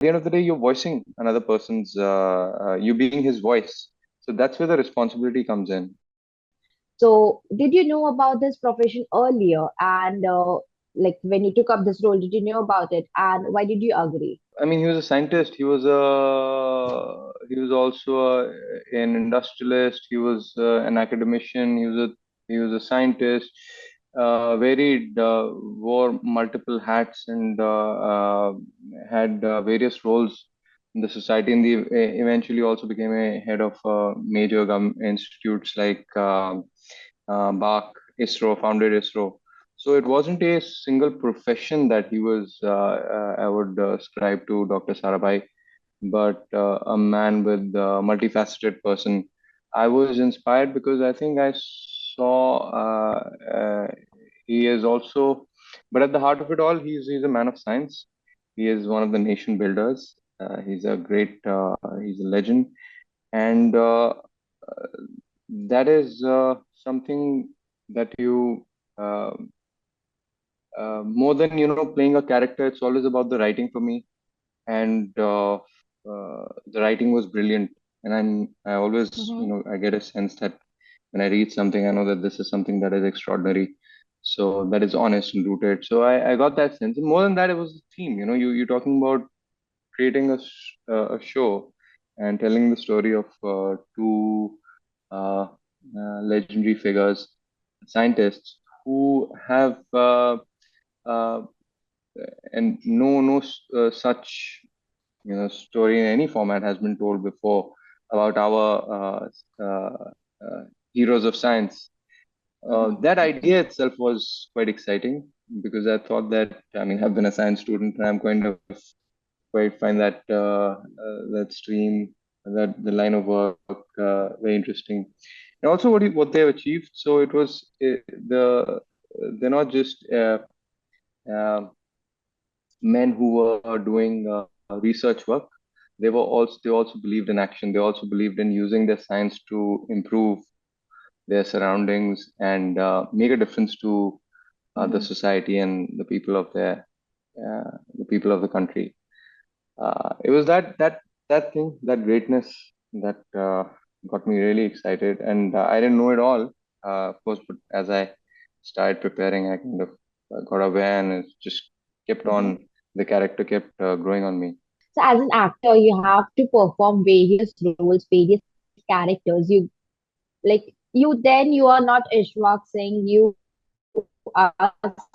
the end of the day, you're voicing another person's, you being his voice. So that's where the responsibility comes in. So, did you know about this profession earlier? And like when you took up this role, did you know about it? And why did you agree? I mean, he was a scientist. He was also an industrialist. He was an academician. He was a scientist. Varied, wore multiple hats and had various roles in the society. And eventually also became a head of major institutes like BARC, ISRO, founded ISRO. So it wasn't a single profession that he was, I would ascribe to Dr. Sarabhai, but a man with a multifaceted person. I was inspired because I think I saw he is also, but at the heart of it all, he's a man of science. He is one of the nation builders. He's a great, he's a legend, and that is something that you uh, more than playing a character. It's always about the writing for me, and the writing was brilliant. And I always Mm-hmm. I get a sense that when I read something, I know that this is something that is extraordinary. So that is honest and rooted. So I got that sense. And more than that, it was the theme. You're talking about creating a show and telling the story of two uh, legendary figures, scientists who have uh, and no such story in any format has been told before about our heroes of science. Mm-hmm. That idea itself was quite exciting because I thought that, I mean, I've been a science student and I'm going to quite find that stream, that the line of work very interesting. And also what they've achieved. So it was they're not just uh, men who were doing research work. They also believed in action. They also believed in using their science to improve their surroundings and make a difference to the Mm-hmm. society and the people of the country. It was that thing, that greatness that got me really excited, and I didn't know it all, of course. But as I started preparing, I kind of got aware, and it just kept Mm-hmm. on. The character kept growing on me. So, as an actor, you have to perform various roles, various characters. You are not Ishwak Singh. You are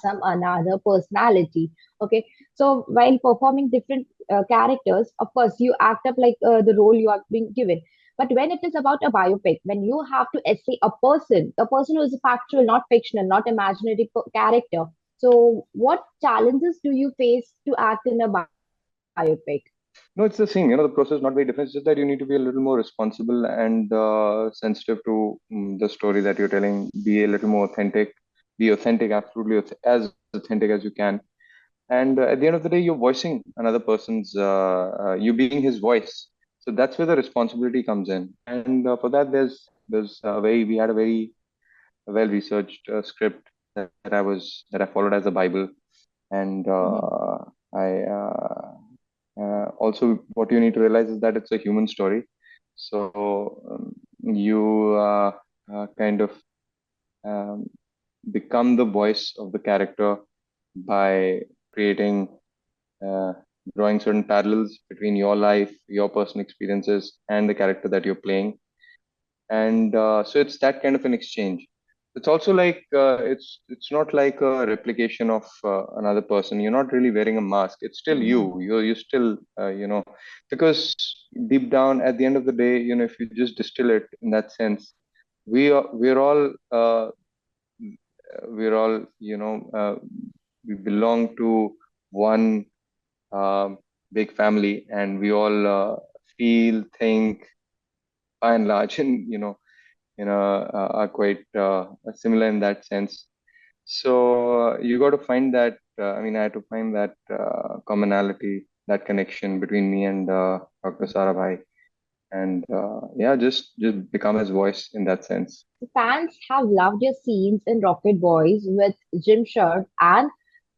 some another personality. Okay. So while performing different characters, of course, you act up like the role you are being given. But when it is about a biopic, when you have to essay a person who is factual, not fictional, not imaginary character. So what challenges do you face to act in a biopic? No, it's the same. The process is not very different. It's just that you need to be a little more responsible and sensitive to the story that you're telling. Be a little more authentic. Be authentic, absolutely as authentic as you can. And at the end of the day, you're voicing another person's, you being his voice. So that's where the responsibility comes in. And for that, there's a very we had a very well researched script that I followed as a Bible. And Mm-hmm. I also, what you need to realize is that it's a human story. So you kind of um, become the voice of the character by creating, uh, drawing certain parallels between your life, your personal experiences, and the character that you're playing. And so it's that kind of an exchange. It's also like it's not like a replication of another person. You're not really wearing a mask. It's still Mm-hmm. you're still because deep down at the end of the day, if you just distill it in that sense, we're all we belong to one um, big family, and we all feel, think, by and large, and are quite similar in that sense. So you got to find that. I mean, I had to find that commonality, that connection between me and Dr. Sarabhai, and yeah, just become his voice in that sense. Fans have loved your scenes in Rocket Boys with Jim Sarbh and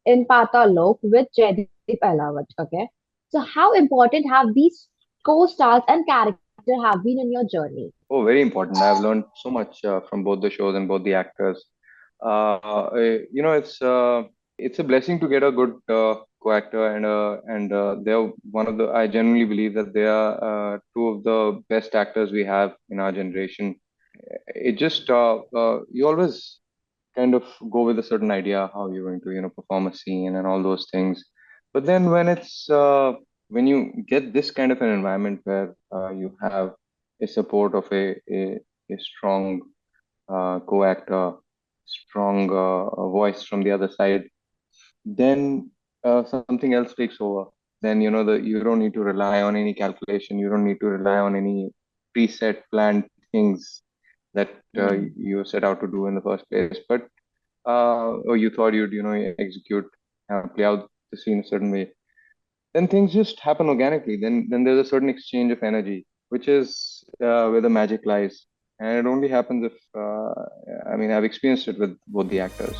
in Patallok with Jaideep Ahlawat. Okay. So how important have these co-stars and character have been in your journey? Oh, very important. I've learned so much from both the shows and both the actors. It's a blessing to get a good co-actor, and they're one of the. I genuinely believe that they are two of the best actors we have in our generation. It just you always kind of go with a certain idea how you're going to perform a scene and all those things, but then when you get this kind of an environment where you have a support of a strong co-actor, strong voice from the other side, then something else takes over. Then you don't need to rely on any calculation, you don't need to rely on any preset planned things that Hmm. you set out to do in the first place, but or you thought you'd execute, play out the scene a certain way, then things just happen organically. Then there's a certain exchange of energy, which is where the magic lies, and it only happens if I mean, I've experienced it with both the actors.